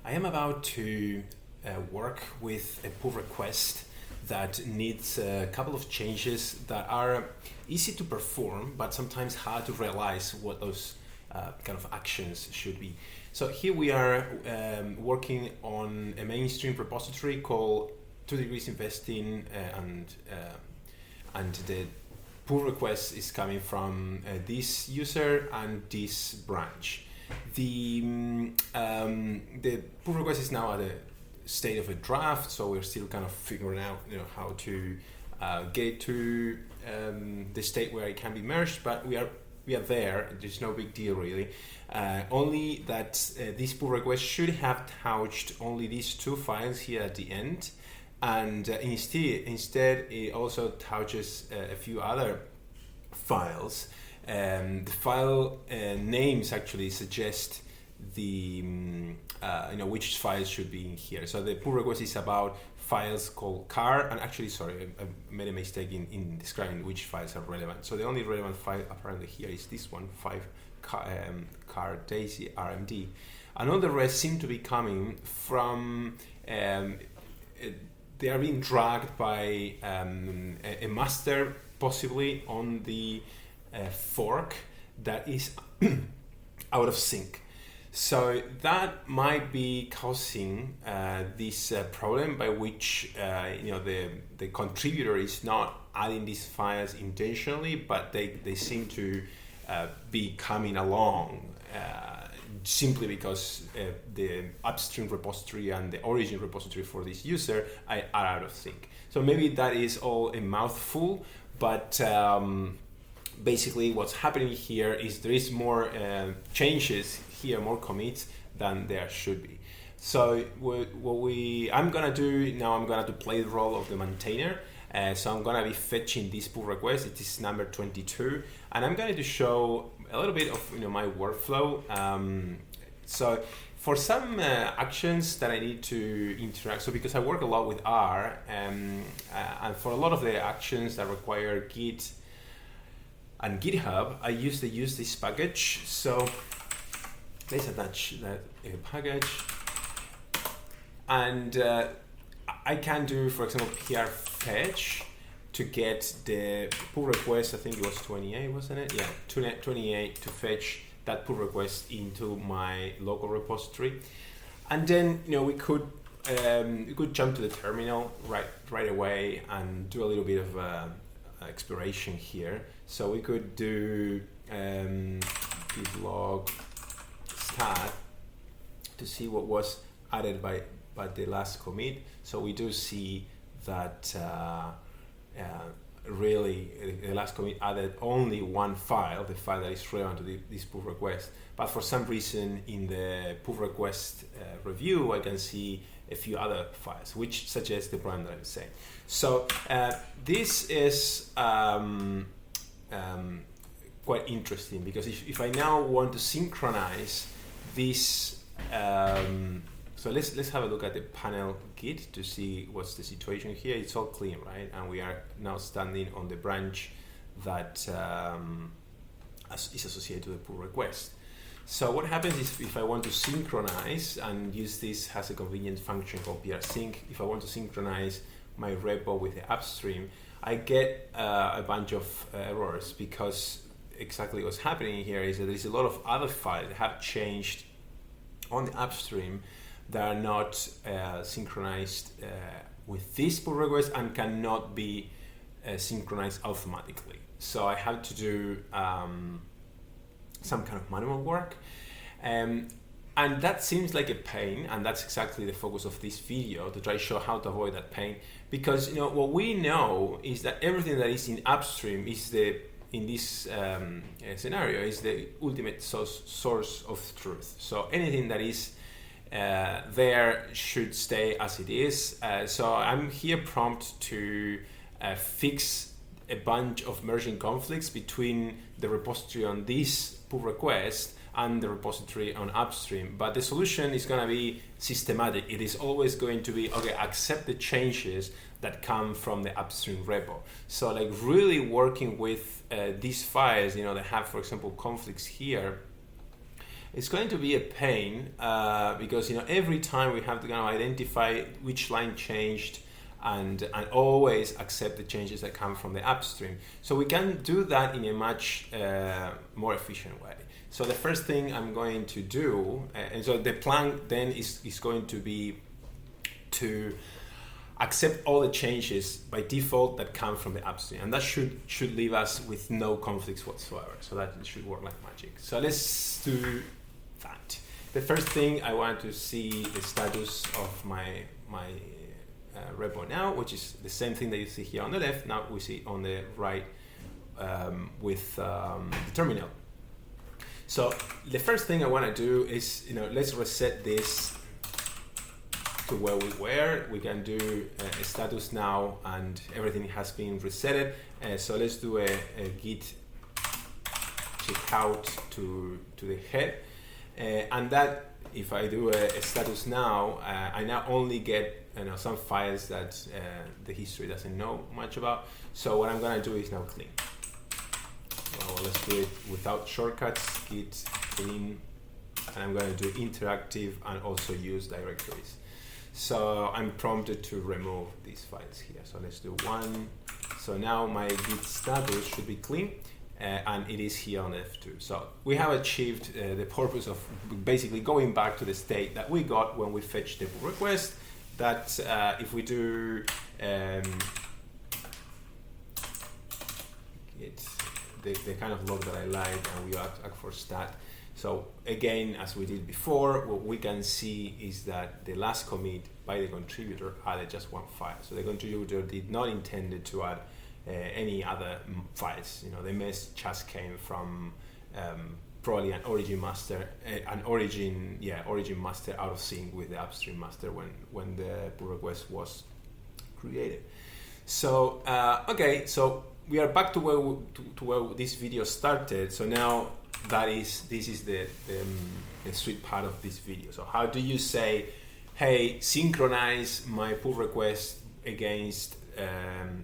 I am about to work with a pull request that needs a couple of changes that are easy to perform, but sometimes hard to realize what those kind of actions should be. So here we are working on a mainstream repository called 2 Degrees Investing, and the pull request is coming from this user and this branch. The pull request is now at a state of a draft, so we're still kind of figuring out how to get to the state where it can be merged, but we are there. There's no big deal really. Only that this pull request should have touched only these 2 files here at the end, and instead it also touches a few other files. The file names actually suggest the which files should be in here. So the pull request is about files called car, and actually sorry, I made a mistake in describing which files are relevant. So the only relevant file apparently here is this one, 5 car daisy RMD, and all the rest seem to be coming from they are being dragged by a master, possibly on the fork that is out of sync. So that might be causing this problem by which the contributor is not adding these files intentionally, but they seem to be coming along simply because the upstream repository and the origin repository for this user are out of sync. So maybe that is all a mouthful, but basically what's happening here is there is more changes here, more commits than there should be. So I'm gonna do now, I'm gonna play the role of the maintainer. So I'm gonna be fetching this pull request. It is number 22, and I'm going to show a little bit of my workflow. So for some actions that I need to interact, so because I work a lot with R, and for a lot of the actions that require Git and GitHub, I use this package. So let's attach that package, and I can do, for example, PR fetch to get the pull request. I think it was 28, wasn't it? Yeah, 28 to fetch that pull request into my local repository, and then we could jump to the terminal right away and do a little bit of exploration here. So we could do git log stat to see what was added by the last commit. So we do see that really the last commit added only one file, the file that is relevant to this pull request. But for some reason in the pull request review, I can see a few other files, which suggests the problem that I'm saying. So this is quite interesting, because if I now want to synchronize this, so let's have a look at the panel Git to see what's the situation here. It's all clean, right? And we are now standing on the branch that is associated to the pull request. So what happens is, if I want to synchronize and use this as a convenient function called prsync, if I want to synchronize my repo with the upstream, I get a bunch of errors, because exactly what's happening here is that there's a lot of other files that have changed on the upstream that are not synchronized with this pull request and cannot be synchronized automatically. So I have to do some kind of manual work, and that seems like a pain, and that's exactly the focus of this video, to try to show how to avoid that pain. Because what we know is that everything that is in upstream is in this scenario is the ultimate source of truth. So anything that is there should stay as it is. So I'm here prompt to fix a bunch of merging conflicts between the repository on this pull request and the repository on upstream. But the solution is going to be systematic. It is always going to be, okay, accept the changes that come from the upstream repo. So like really working with these files, that have, for example, conflicts here, it's going to be a pain because every time we have to kind of identify which line changed and always accept the changes that come from the upstream. So we can do that in a much more efficient way. So the first thing I'm going to do, and so the plan then is going to be to accept all the changes by default that come from the upstream, and that should leave us with no conflicts whatsoever. So that should work like magic. So let's do that. The first thing I want to see the status of my repo now, which is the same thing that you see here on the left. Now we see on the right with the terminal. So the first thing I want to do is let's reset this to where we were. We can do a status now, and everything has been resetted. So let's do a git checkout to the head, and that if I do a status now, I now only get some files that the history doesn't know much about. So what I'm going to do is now clean. Well, let's do it without shortcuts. Git clean, and I'm going to do interactive and also use directories. So I'm prompted to remove these files here. So let's do one. So now my git status should be clean, and it is here on F2. So we have achieved the purpose of basically going back to the state that we got when we fetched the pull request. That if we do the kind of log that I like, and we act for stat. So again, as we did before, what we can see is that the last commit by the contributor added just one file. So the contributor did not intend to add any other files. The mess just came from probably an origin master, origin master out of sync with the upstream master when the pull request was created. So okay, so we are back to where this video started. So now this is the sweet part of this video. So how do you say, hey, synchronize my pull request against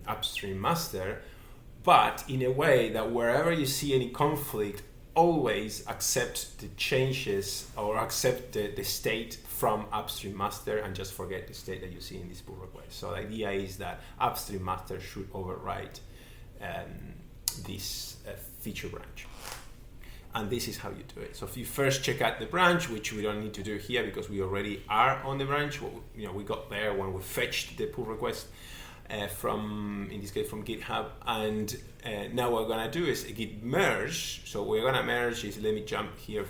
upstream master, but in a way that wherever you see any conflict, always accept the changes or accept the state from upstream master and just forget the state that you see in this pull request. So the idea is that upstream master should override this feature branch. And this is how you do it. So if you first check out the branch, which we don't need to do here because we already are on the branch. We got there when we fetched the pull request from, in this case, from GitHub. And now what we're gonna do is a git merge. So we're gonna merge is, let me jump here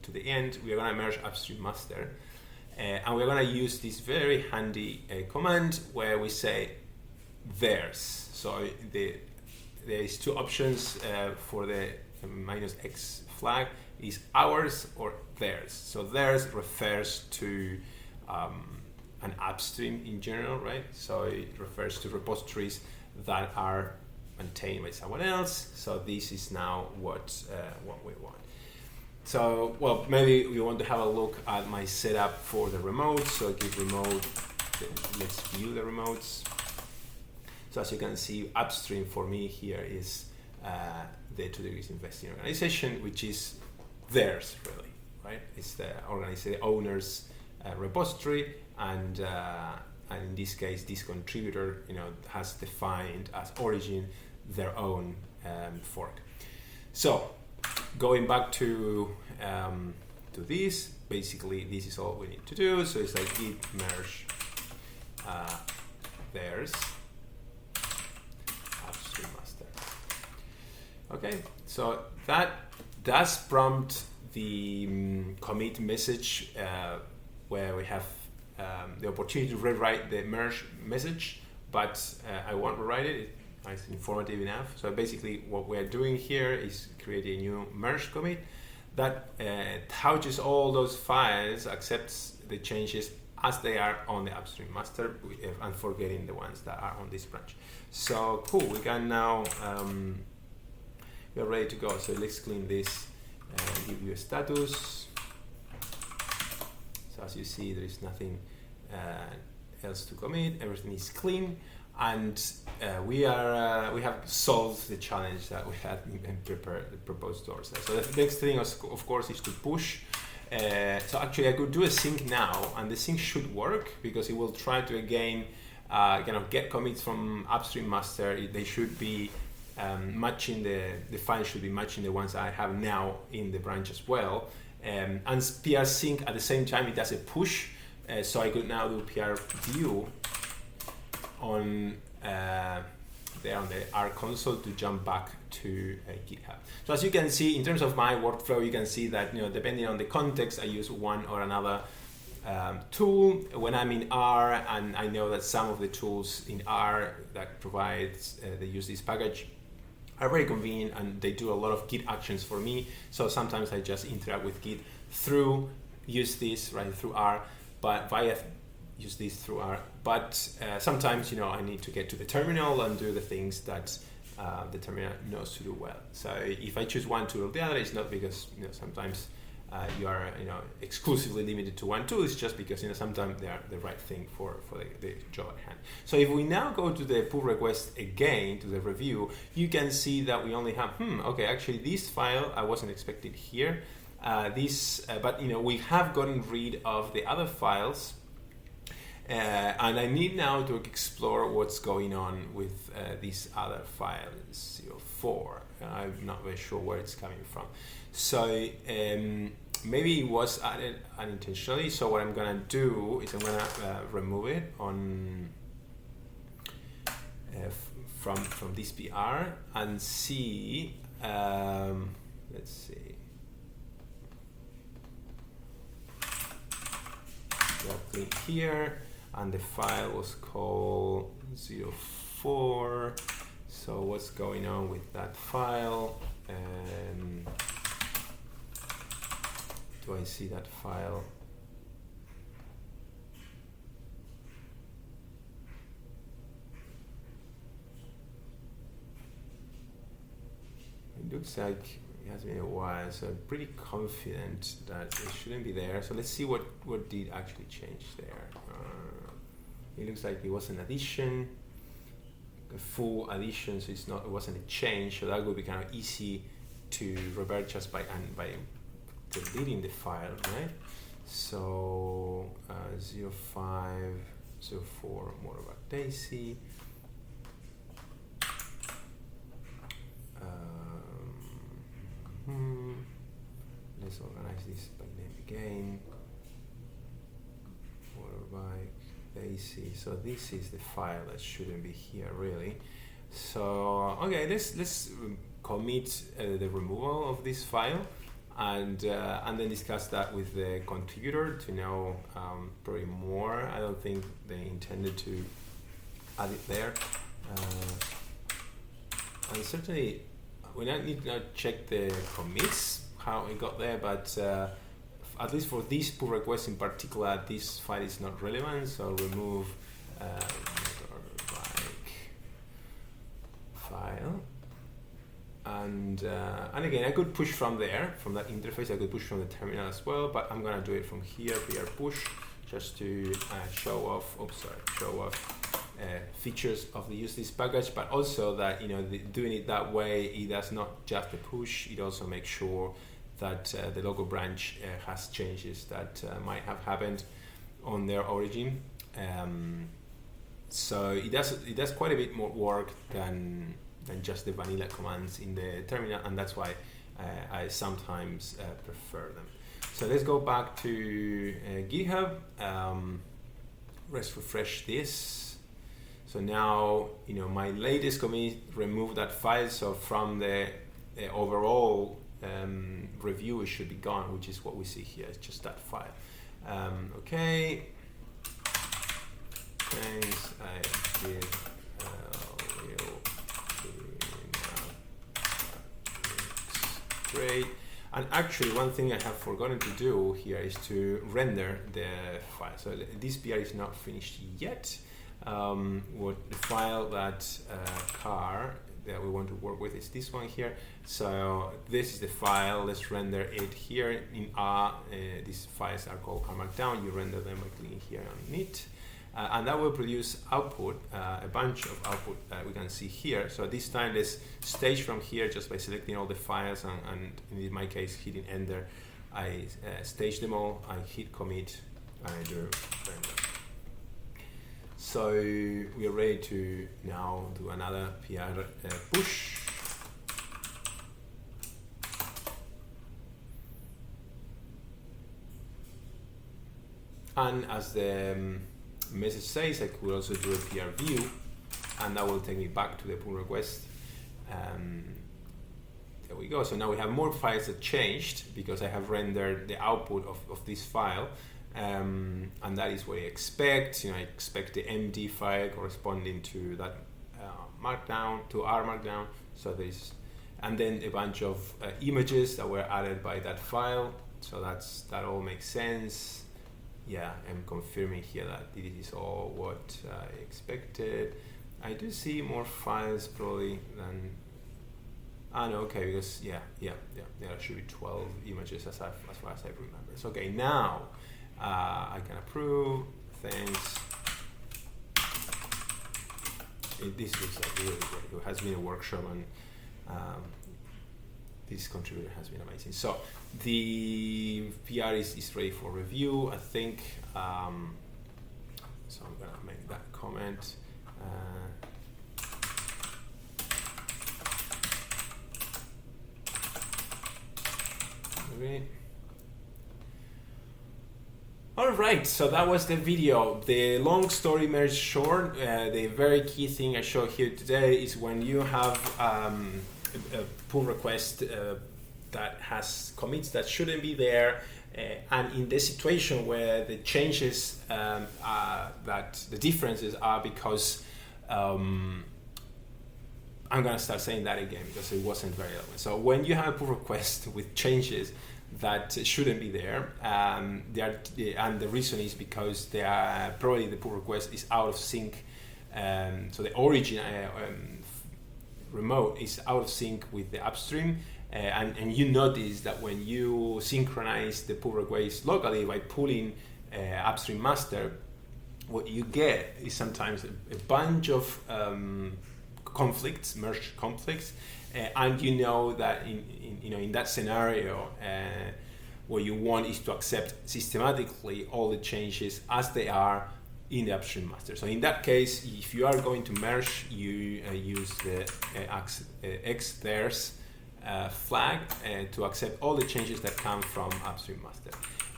to the end. We're gonna merge upstream master. And we're gonna use this very handy command where we say theirs. So there is two options for the -x flag is ours or theirs. So theirs refers to an upstream in general, right? So it refers to repositories that are maintained by someone else. So this is now what we want. So, well, maybe we want to have a look at my setup for the remote. So git remote, let's view the remotes. So as you can see, upstream for me here is the 2 Degrees Investing organization, which is theirs, really, right? It's the owner's repository, and in this case, this contributor, has defined as origin their own fork. So, going back to this, basically, this is all we need to do. So it's like git merge theirs. Okay, so that does prompt the commit message where we have the opportunity to rewrite the merge message, but I won't rewrite it. It's informative enough. So basically what we're doing here is creating a new merge commit that touches all those files, accepts the changes as they are on the upstream master, and forgetting the ones that are on this branch. So cool, we can now we're ready to go. So let's clean this and give you a status. So as you see, there is nothing else to commit. Everything is clean, and we have solved the challenge that we had and prepared, proposed to ourselves. So the next thing, of course, is to push So actually I could do a sync now, and the sync should work because it will try to again kind of get commits from upstream master. They should be matching the file should be matching the ones I have now in the branch as well. And PR sync at the same time it does a push, so I could now do PR view on there on the R console to jump back to GitHub. So as you can see, in terms of my workflow, you can see that depending on the context, I use one or another tool. When I'm in R, and I know that some of the tools in R that provides they use this package are very convenient, and they do a lot of Git actions for me. So sometimes I just interact with Git through use this right through R, but use this through R. But sometimes I need to get to the terminal and do the things that the terminal knows to do well. So if I choose one tool or the other, it's not because sometimes you are exclusively limited to one tool. It's just because sometimes they are the right thing for the job at hand. So if we now go to the pull request again to the review, you can see that we only have okay, actually this file I wasn't expecting here. But we have gotten rid of the other files. And I need now to explore what's going on with this other file, 04. I'm not very sure where it's coming from. So maybe it was added unintentionally. So what I'm going to do is I'm going to remove it on from this PR and see. Let's see. Click here. And the file was called 04. So what's going on with that file? Do I see that file? It looks like it has been a while, so I'm pretty confident that it shouldn't be there. So let's see what did actually change there. It looks like it was an addition, a full addition, so it wasn't a change. So that would be kind of easy to revert just by deleting the file, right? So 05, 04, more about Daisy. Let's organize this by name again. Motorbike. Daisy. So this is the file that shouldn't be here really. So okay, let's commit the removal of this file, and then discuss that with the contributor to know probably more. I don't think they intended to add it there, and certainly we need to check the commits how it got there, but at least for this pull request in particular, this file is not relevant, so remove file. And again, I could push from there, from that interface. I could push from the terminal as well, but I'm gonna do it from here, PR push, just to show off features of the use this package, but also that doing it that way, it does not just the push, it also makes sure that the local branch has changes that might have happened on their origin. So it does quite a bit more work than just the vanilla commands in the terminal, and that's why I sometimes prefer them. So let's go back to GitHub. Let's refresh this. So now my latest commit removed that file. So from the overall review, it should be gone, which is what we see here. It's just that file. Okay. Thanks. I did. Great. And actually, one thing I have forgotten to do here is to render the file. So this PR is not finished yet. What the file that car that we want to work with is this one here. So this is the file. Let's render it here in R. These files are called R Markdown. You render them by clicking here on it. And that will produce output, a bunch of output that we can see here. So this time, let's stage from here just by selecting all the files and in my case, hitting enter I stage them all, I hit commit, and I do render. So we are ready to now do another PR push. And as the message says, I could also do a PR view, and that will take me back to the pull request. There we go. So now we have more files that changed because I have rendered the output of this file, and that is what I expect. I expect the MD file corresponding to that markdown, to our markdown. So there's, and then a bunch of images that were added by that file. So that all makes sense. Yeah, I'm confirming here that this is all what I expected. I do see more files probably than. No, okay, because there should be 12 images as far as I remember. So okay, now I can approve. Thanks. This looks like really great. It has been a workshop, and this contributor has been amazing. So the PR is ready for review, I think. So I'm gonna make that comment. All right, so that was the video. The long story made short. The very key thing I show here today is when you have a pull request that has commits that shouldn't be there, and in the situation where the changes that the differences are because I'm gonna start saying that again because it wasn't very eloquent. So when you have a pull request with changes that shouldn't be there, and the reason is because they are probably the pull request is out of sync. So the origin remote is out of sync with the upstream, and you notice that when you synchronize the pull request locally by pulling upstream master, what you get is sometimes a bunch of conflicts, merged conflicts, and you know that in that scenario, what you want is to accept systematically all the changes as they are in the upstream master. So in that case, if you are going to merge, you use the Xtheirs flag to accept all the changes that come from upstream master.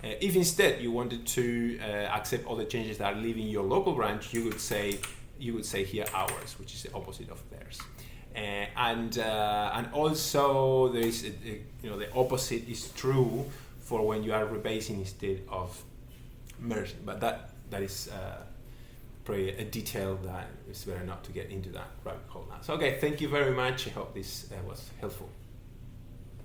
If instead you wanted to accept all the changes that are leaving your local branch, you would say here ours, which is the opposite of theirs. And also there is the opposite is true for when you are rebasing instead of merging, but that is probably a detail that it's better not to get into that rabbit hole now. So okay, thank you very much. I hope this was helpful.